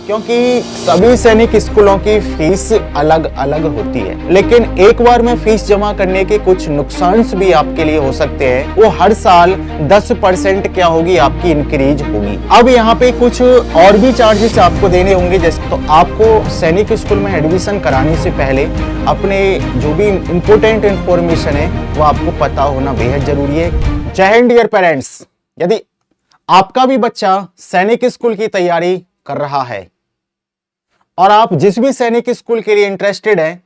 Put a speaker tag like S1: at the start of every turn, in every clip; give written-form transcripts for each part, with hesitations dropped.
S1: क्योंकि सभी सैनिक स्कूलों की फीस अलग अलग होती है, लेकिन एक बार में फीस जमा करने के कुछ नुकसान भी आपके लिए हो सकते हैं। वो हर साल 10% क्या होगी, आपकी इंक्रीज होगी। अब यहाँ पे कुछ और भी चार्जेस आपको देने होंगे। जैसे तो आपको सैनिक स्कूल में एडमिशन कराने से पहले अपने जो भी इंपोर्टेंट इंफॉर्मेशन है वो आपको पता होना बेहद जरूरी है। जय हिंद डियर पेरेंट्स, यदि आपका भी बच्चा सैनिक स्कूल की तैयारी कर रहा है और आप जिस भी सैनिक स्कूल के लिए इंटरेस्टेड हैं,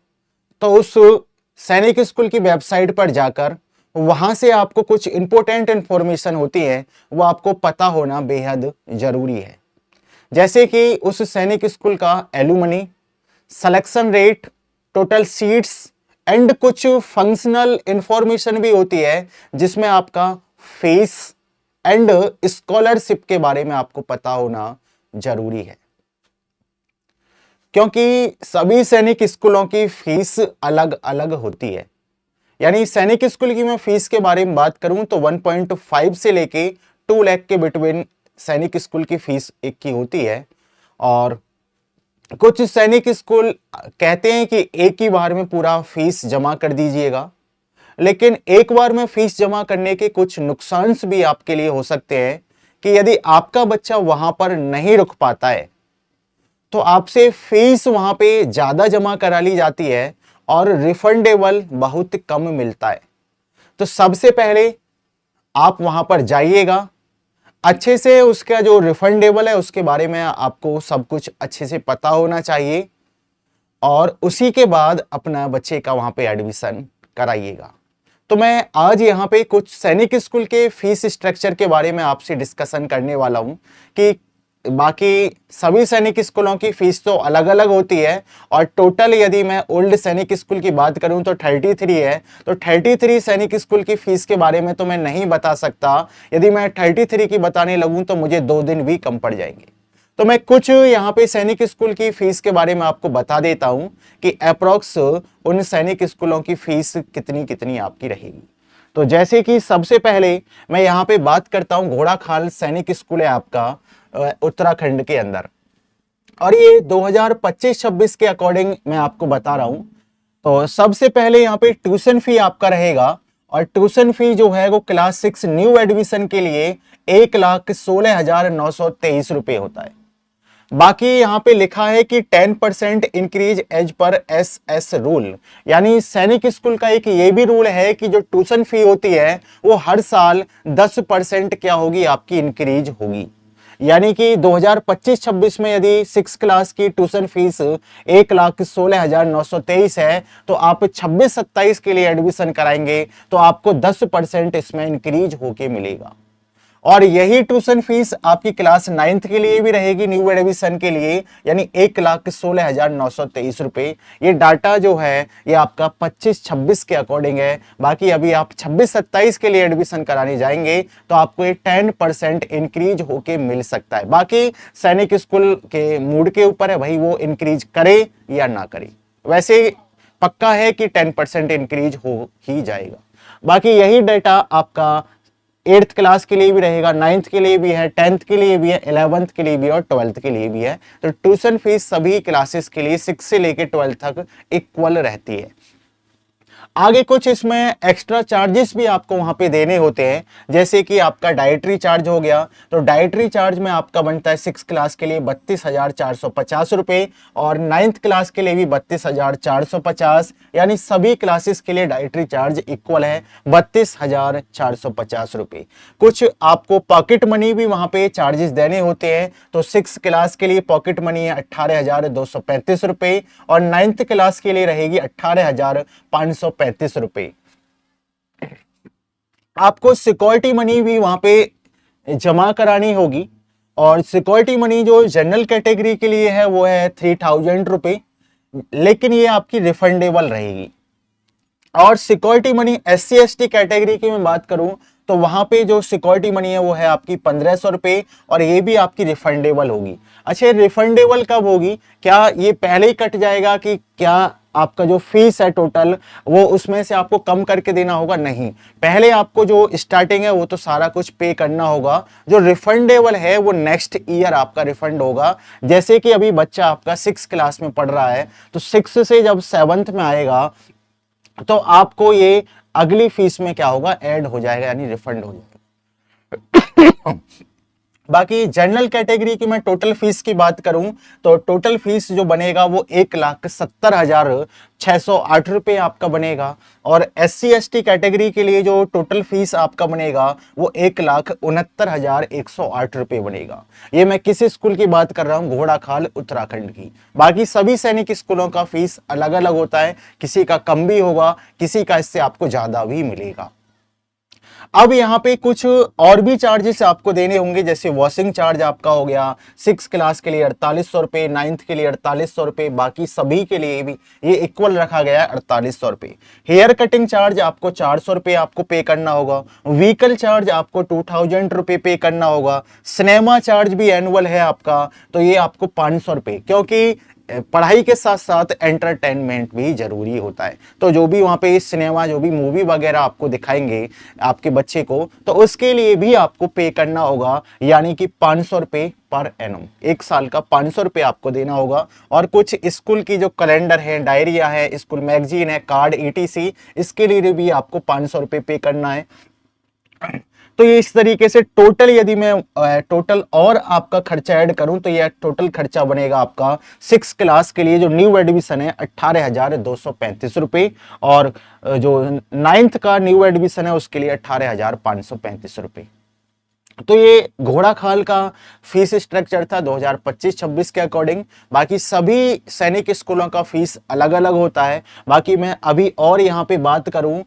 S1: तो उस सैनिक स्कूल की वेबसाइट पर जाकर वहां से आपको कुछ इंपॉर्टेंट इंफॉर्मेशन होती है वो आपको पता होना बेहद जरूरी है। जैसे कि उस सैनिक स्कूल का alumni, selection rate, total seats and कुछ फंक्शनल इंफॉर्मेशन भी होती है जिसमें आपका फीस एंड स्कॉलरशिप के बारे में आपको पता होना जरूरी है। क्योंकि सभी सैनिक स्कूलों की फीस अलग अलग होती है। यानी सैनिक स्कूल की मैं फीस के बारे में बात करूं तो 1.5 से लेके 2 लाख के बिटवीन सैनिक स्कूल की फीस एक की होती है। और कुछ सैनिक स्कूल कहते हैं कि एक ही बार में पूरा फीस जमा कर दीजिएगा, लेकिन एक बार में फीस जमा करने के कुछ नुकसान भी आपके लिए हो सकते हैं कि यदि आपका बच्चा वहां पर नहीं रुक पाता है तो आपसे फीस वहां पे ज्यादा जमा करा ली जाती है और रिफंडेबल बहुत कम मिलता है। तो सबसे पहले आप वहां पर जाइएगा, अच्छे से उसका जो रिफंडेबल है उसके बारे में आपको सब कुछ अच्छे से पता होना चाहिए और उसी के बाद अपना बच्चे का वहां पे एडमिशन कराइएगा। तो मैं आज यहाँ पे कुछ सैनिक स्कूल के फीस स्ट्रक्चर के बारे में आपसे डिस्कशन करने वाला हूँ कि बाकी सभी सैनिक स्कूलों की फीस तो अलग अलग होती है और टोटल यदि मैं ओल्ड सैनिक स्कूल की बात करूं तो 33 है। तो 33 सैनिक स्कूल की फीस के बारे में तो मैं नहीं बता सकता। यदि मैं 33 की बताने लगूं तो मुझे 2 दिन भी कम पड़ जाएंगे। तो मैं कुछ यहाँ पे सैनिक स्कूल की फीस के बारे में आपको बता देता हूं कि अप्रोक्स उन सैनिक स्कूलों की फीस कितनी कितनी आपकी रहेगी। तो जैसे कि सबसे पहले मैं यहाँ पे बात करता हूँ, घोड़ाखाल सैनिक स्कूल है आपका उत्तराखंड के अंदर, और ये 2025-26 के अकॉर्डिंग मैं आपको बता रहा हूं। तो सबसे पहले यहाँ पे ट्यूशन फी आपका रहेगा और ट्यूशन फी जो है वो क्लास 6 न्यू एडमिशन के लिए 1,16,923 रुपए होता है। बाकी यहाँ पे लिखा है कि 10% increase as per as rule, यानी सैनिक स्कूल का एक ये भी रूल है कि जो ट्यूशन फी होती है वो हर साल 10% क्या होगी, आपकी इंक्रीज होगी। यानी कि 2025-26 में यदि 6 क्लास की ट्यूशन फीस 1,16,923 है तो आप 26-27 के लिए एडमिशन कराएंगे तो आपको 10% इसमें इंक्रीज होके मिलेगा। और यही ट्यूशन फीस आपकी क्लास 9th के लिए भी रहेगी न्यू एडमिशन के लिए, यानी 1,16,923 रुपए। ये डाटा जो है ये आपका 25-26 के अकॉर्डिंग है। बाकी अभी आप 26-27 के लिए एडमिशन कराने जाएंगे तो आपको ये 10% इंक्रीज होके मिल सकता है। बाकी सैनिक स्कूल के मूड के ऊपर है भाई, वो इंक्रीज करे या ना करे। वैसे पक्का है कि 10% इंक्रीज हो ही जाएगा। बाकी यही डाटा आपका 8th क्लास के लिए भी रहेगा, 9th के लिए भी है, 10th के लिए भी है, 11th के लिए भी और 12th के लिए भी है। तो ट्यूशन फीस सभी क्लासेस के लिए 6 से लेकर 12th तक इक्वल रहती है। आगे कुछ इसमें एक्स्ट्रा चार्जेस भी आपको वहां पे देने होते हैं, जैसे कि आपका डाइटरी चार्ज हो गया। तो डाइटरी चार्ज में आपका बनता है 6 क्लास के लिए 32,450 रुपए और 9th क्लास के लिए भी 32,450, यानी सभी क्लासेस के लिए डाइटरी चार्ज इक्वल है 32,450 रुपए। कुछ आपको पॉकेट मनी भी वहां पे चार्जेस देने होते हैं। तो 6 क्लास के लिए पॉकेट मनी है 18,235 रुपए और 9th क्लास के लिए रहेगी 18,535 रुपए। आपको सिक्योरिटी मनी भी वहां पे जमा करानी होगी और सिक्योरिटी मनी जो जनरल कैटेगरी के लिए है वो है 3,000 रुपए, लेकिन ये आपकी रिफंडेबल रहेगी। और security money SC ST category की मैं बात करूं तो वहां पे जो सिक्योरिटी मनी है वो है आपकी 1,500 रुपए और ये भी आपकी रिफंडेबल होगी। अच्छा, रिफंडेबल कब होगी, क्या ये पहले ही कट जाएगा कि क्या आपका जो फीस है टोटल वो उसमें से आपको कम करके देना होगा, नहीं। पहले आपको जो स्टार्टिंग है वो तो सारा कुछ पे करना होगा। जो रिफंडेबल है वो नेक्स्ट ईयर आपका रिफंड होगा। जैसे कि अभी बच्चा आपका 6 क्लास में पढ़ रहा है, तो 6 से जब 7th में आएगा तो आपको ये अगली फीस में क्या होगा, ऐड हो जाएगा, यानी रिफंड हो जाएगा। बाकी जनरल कैटेगरी की मैं टोटल फीस की बात करूं तो टोटल फीस जो बनेगा वो 1,70,608 रुपये आपका बनेगा। और SC ST कैटेगरी के लिए जो टोटल फीस आपका बनेगा वो 1,69,108 रुपये बनेगा। ये मैं किस स्कूल की बात कर रहा हूं, घोड़ाखाल उत्तराखंड की। बाकी सभी सैनिक स्कूलों का फीस अलग अलग होता है, किसी का कम भी होगा, किसी का इससे आपको ज्यादा भी मिलेगा। अब यहाँ पे कुछ और भी चार्जेस आपको देने होंगे, जैसे वॉशिंग चार्ज आपका हो गया 6 क्लास के लिए 4800 रुपये, 9th के लिए 4800 रुपये, बाकी सभी के लिए भी ये इक्वल रखा गया है 4800 रुपये। हेयर कटिंग चार्ज आपको 400 रुपये आपको पे करना होगा। व्हीकल चार्ज आपको 2000 रुपये पे करना होगा। सिनेमा चार्ज भी एनुअल है आपका, तो ये आपको 500 रुपये, क्योंकि पढ़ाई के साथ साथ एंटरटेनमेंट भी जरूरी होता है। तो जो भी वहां पे सिनेमा, जो भी मूवी वगैरह आपको दिखाएंगे आपके बच्चे को, तो उसके लिए भी आपको पे करना होगा, यानी कि 500 रुपये पर एनम, 1 साल का 500 रुपये आपको देना होगा। और कुछ स्कूल की जो कैलेंडर है, डायरिया है, स्कूल मैगजीन है, कार्ड ETC, इसके लिए भी आपको 500 रुपये पे करना है। तो ये इस तरीके से टोटल, यदि मैं टोटल और आपका खर्चा ऐड करूं तो ये टोटल खर्चा बनेगा आपका 6 क्लास के लिए जो न्यू एडमिशन है 18,235 रुपये, और जो 9th का न्यू एडमिशन है उसके लिए 18,535 रुपये। तो ये घोड़ाखाल का फीस स्ट्रक्चर था 2025-26 के अकॉर्डिंग। बाकी सभी सैनिक स्कूलों का फीस अलग अलग होता है। बाकी मैं अभी और यहाँ पे बात करूँ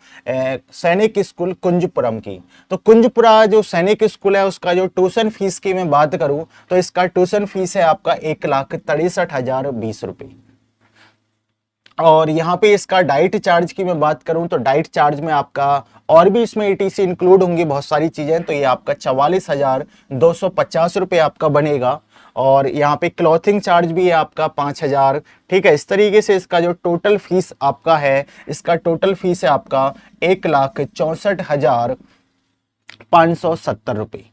S1: सैनिक स्कूल कुंजपुरम की, तो कुंजपुरा जो सैनिक स्कूल है उसका जो ट्यूशन फीस की मैं बात करूँ तो इसका ट्यूशन फीस है आपका 1,63,020 रुपये। और यहाँ पे इसका डाइट चार्ज की मैं बात करूं तो डाइट चार्ज में आपका और भी इसमें ETC इंक्लूड होंगी बहुत सारी चीजें, तो ये आपका 44,250 रुपये आपका बनेगा। और यहाँ पे क्लॉथिंग चार्ज भी है आपका 5,000। ठीक है, इस तरीके से इसका जो टोटल फीस आपका है, इसका टोटल फीस है आपका 1,64,570 रुपये।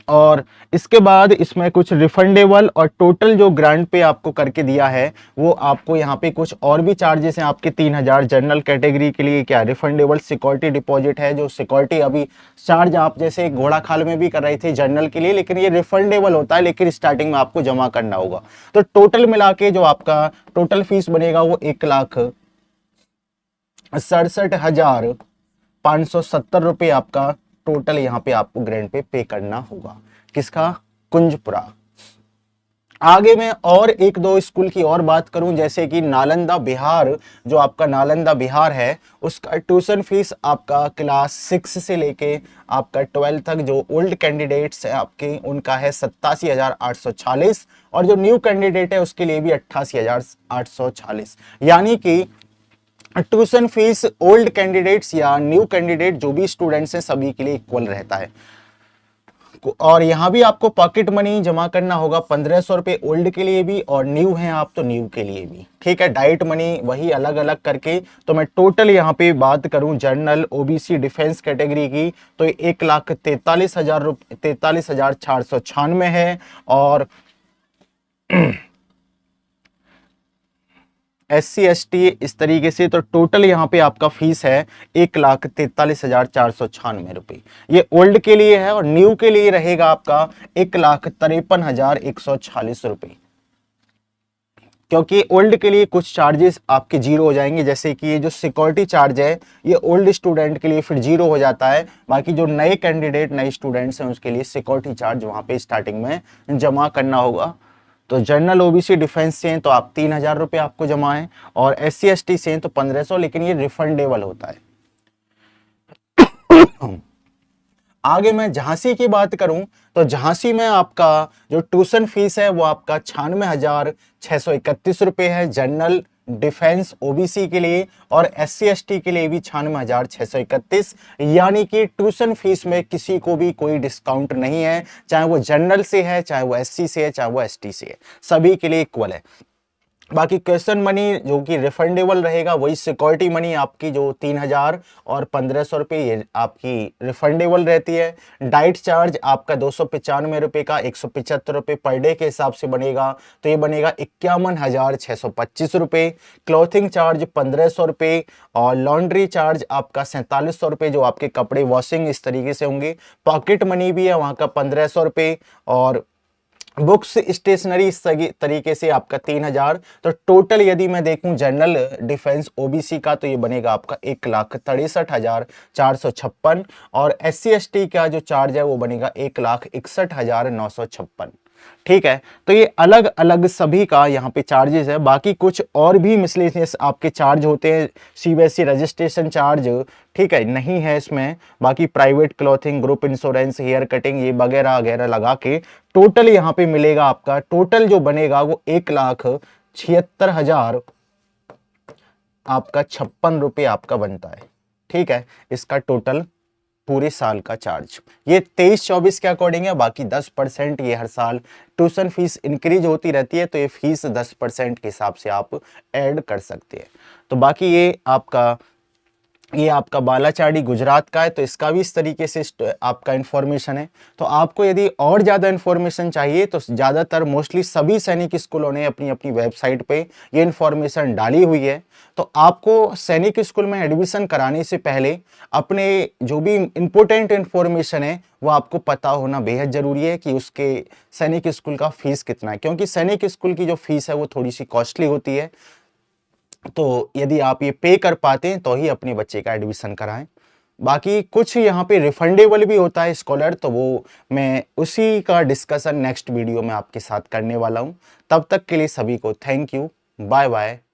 S1: और इसके बाद इसमें कुछ रिफंडेबल और टोटल जो ग्रांट पे आपको करके दिया है वो आपको यहाँ पे कुछ और भी चार्जेस हैं आपके 3,000 जनरल कैटेगरी के लिए। क्या रिफंडेबल सिक्योरिटी डिपॉजिट है, जो सिक्योरिटी अभी चार्ज आप जैसे घोड़ाखाल में भी कर रहे थे जनरल के लिए, लेकिन ये रिफंडेबल होता है, लेकिन स्टार्टिंग में आपको जमा करना होगा। तो टोटल मिला के जो आपका टोटल फीस बनेगा वो 1,67,570 रुपये आपका टोटल यहाँ पे आपको ग्रांट पे करना होगा। किसका? कुंजपुरा। आगे मैं और एक दो स्कूल की और बात करूं, जैसे कि नालंदा बिहार, जो आपका नालंदा बिहार है उसका ट्यूशन फीस आपका क्लास 6 से लेके आपका 12 तक जो ओल्ड कैंडिडेट्स हैं आपके उनका है 87,846, और जो न्यू कैंडिडेट है उसके लिए भी 88,846। यानी कि ट्यूशन फीस ओल्ड कैंडिडेट्स या न्यू कैंडिडेट जो भी स्टूडेंट्स हैं सभी के लिए इक्वल रहता है। और यहां भी आपको पॉकेट मनी जमा करना होगा 1,500 रुपये ओल्ड के लिए भी, और न्यू हैं आप तो न्यू के लिए भी। ठीक है, डाइट मनी वही अलग अलग करके। तो मैं टोटल यहां पे बात करूं जनरल OBC डिफेंस कैटेगरी की तो 1,43,496 है। और SC ST इस तरीके से, तो टोटल यहाँ पे आपका फीस है 1,43,496 रुपये। ये ओल्ड के लिए है, और न्यू के लिए रहेगा आपका 1,53,140 रुपये। क्योंकि ओल्ड के लिए कुछ चार्जेस आपके जीरो हो जाएंगे, जैसे कि ये जो सिक्योरिटी चार्ज है ये ओल्ड स्टूडेंट के लिए फिर जीरो हो जाता है। बाकी जो नए कैंडिडेट नए स्टूडेंट्स हैं उसके लिए सिक्योरिटी चार्ज वहाँ पे स्टार्टिंग में जमा करना होगा। तो जनरल OBC डिफेंस से हैं तो आप 3,000 रुपये आपको जमा है, और SC ST से हैं तो 1,500, लेकिन ये रिफंडेबल होता है। आगे मैं झांसी की बात करूं तो झांसी में आपका जो ट्यूशन फीस है वो आपका 96,631 रुपये है जनरल डिफेंस OBC के लिए, और SC ST के लिए भी 96,631। यानी कि ट्यूशन फीस में किसी को भी कोई डिस्काउंट नहीं है, चाहे वो जनरल से है, चाहे वो SC से है, चाहे वो ST से है, सभी के लिए इक्वल है। बाकी क्वेश्चन मनी जो कि रिफंडेबल रहेगा, वही सिक्योरिटी मनी आपकी जो 3,000 और 1,500 रुपये ये आपकी रिफंडेबल रहती है। डाइट चार्ज आपका 295 रुपये का 175 रुपये पर डे के हिसाब से बनेगा, तो ये बनेगा 51,625 रुपये। क्लॉथिंग चार्ज 1,500 रुपये और लॉन्ड्री चार्ज आपका 4,700 रुपये, जो आपके कपड़े वॉशिंग इस तरीके से होंगे। पॉकेट मनी भी है वहाँ का 1,500 रुपये और बुक्स स्टेशनरी इस तरीके से आपका 3,000। तो टोटल यदि मैं देखूं जनरल डिफेंस ओबीसी का, तो ये बनेगा आपका 1,63,456 और SC ST का जो चार्ज है वो बनेगा 1,61,956। ठीक है, तो ये अलग अलग सभी का यहाँ पे चार्जेस है। बाकी कुछ और भी मिसलेनियस आपके चार्ज होते हैं, CBSE रजिस्ट्रेशन चार्ज, ठीक है, नहीं है इसमें। बाकी private clothing, group insurance, hair cutting, ये वगैरह वगैरह लगा के टोटल यहाँ पे मिलेगा आपका, टोटल जो बनेगा वो 1,76,000 आपका 56 रुपये आपका बनता है। ठीक है, इसका टोटल पूरे साल का चार्ज ये 23-24 के अकॉर्डिंग है। बाकी 10% ये हर साल ट्यूशन फीस इंक्रीज होती रहती है, तो ये फीस 10% के हिसाब से आप ऐड कर सकते हैं। तो बाकी ये आपका बालाचाड़ी गुजरात का है, तो इसका भी इस तरीके से आपका इन्फॉर्मेशन है। तो आपको यदि और ज़्यादा इन्फॉर्मेशन चाहिए तो ज़्यादातर मोस्टली सभी सैनिक स्कूलों ने अपनी अपनी वेबसाइट पे ये इन्फॉर्मेशन डाली हुई है। तो आपको सैनिक स्कूल में एडमिशन कराने से पहले अपने जो भी इम्पोर्टेंट इन्फॉर्मेशन है वो आपको पता होना बेहद ज़रूरी है कि उसके सैनिक स्कूल का फीस कितना है, क्योंकि सैनिक स्कूल की जो फीस है वो थोड़ी सी कॉस्टली होती है। तो यदि आप ये पे कर पाते हैं तो ही अपने बच्चे का एडमिशन कराएं। बाकी कुछ यहाँ पे रिफंडेबल भी होता है स्कॉलर, तो वो मैं उसी का डिस्कशन नेक्स्ट वीडियो में आपके साथ करने वाला हूँ। तब तक के लिए सभी को थैंक यू, बाय बाय।